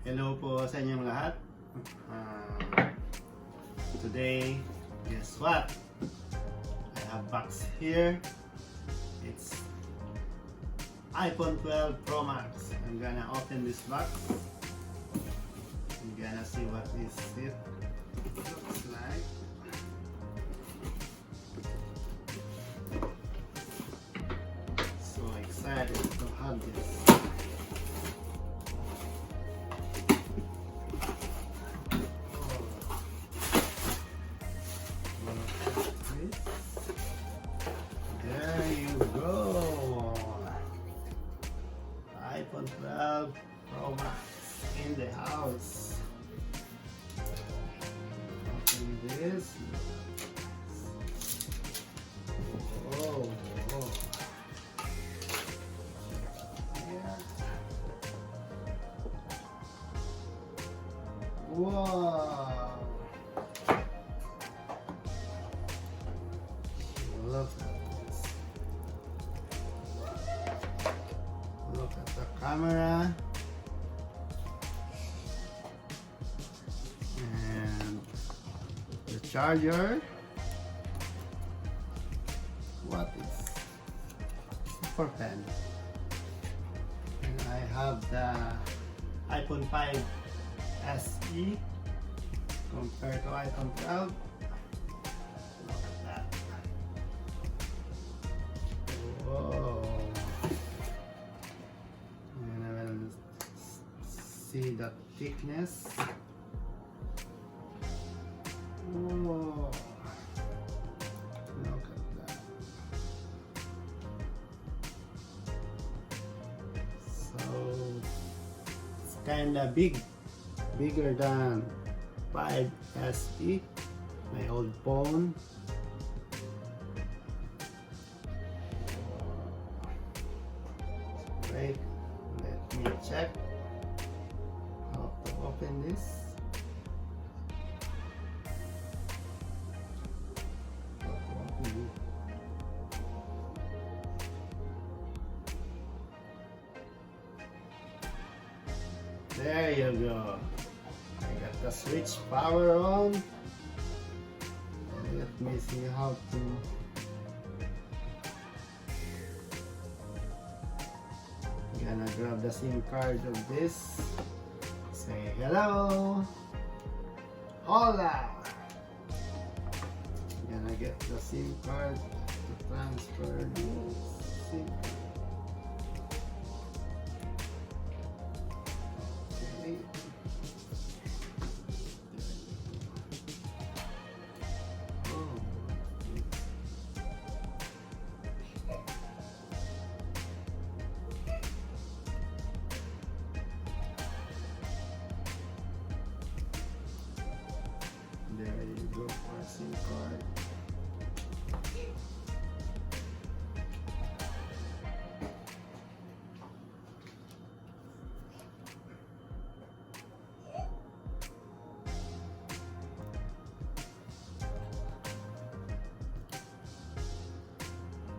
Hello po sa inyong lahat. Uh, Today, guess what? I have box here. It's iPhone 12 Pro Max. I'm gonna open this box. I'm gonna see what is it looks like. So excited to have this. There you go. iPhone 12 Pro Max in the house. Open this. Oh, oh. Yeah. Wow. Look at this. Look at the camera. And the charger. What is super pen? And I have the iPhone 5 SE compared to iPhone 12. Look at that. Whoa. And I will see the thickness. Whoa. Look at that. So it's kinda bigger than 5 SE, my old phone. Wait, let me check how to open this. How to open it. There you go. I got the switch power on. Let me see how to. Gonna grab the SIM card of this. Say hello. Hola. Gonna get the SIM card to transfer this SIM card. Okay. Oh. There you go for SIM card.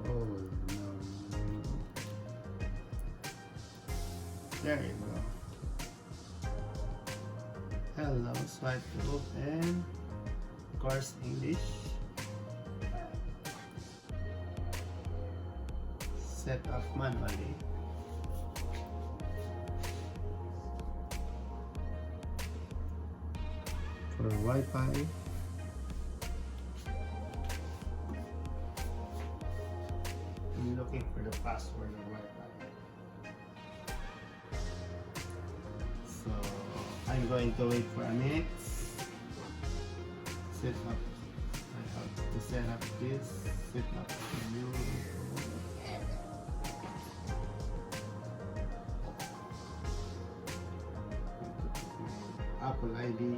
Oh no. There you go. Hello, swipe to open. Of course, English. Set up manually. For Wi-Fi. I'm looking for the password of Wi-Fi. So I'm going to wait for a minute. Set up. I have to set up this. Set up the new Apple ID.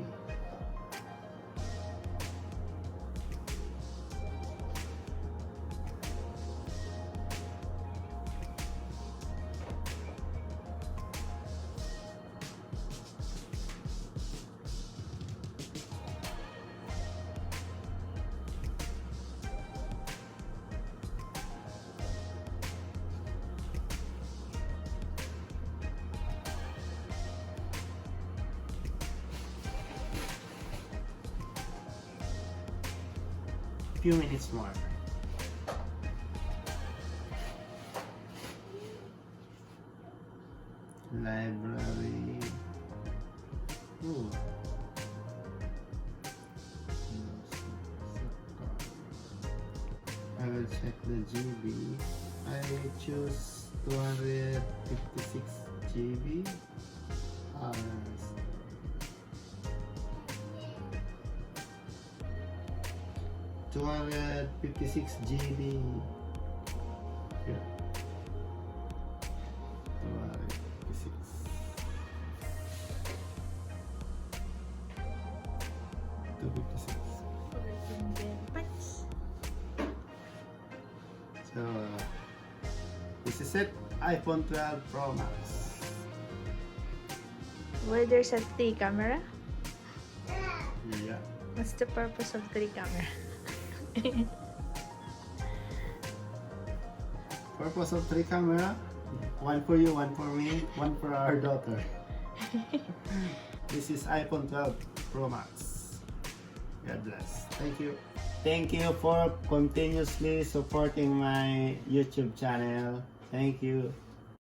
few minutes more. Library. Ooh. I will check the GB. I choose 256 GB. 256 GB. Yeah. 256. So this is it. iPhone 12 Pro Max. Where there's a 3 camera? Yeah. What's the purpose of 3 camera? Purpose of 3 camera? One for you, one for me, one for our daughter. This is iPhone 12 Pro Max. God bless. Thank you. Thank you for continuously supporting my YouTube channel. Thank you.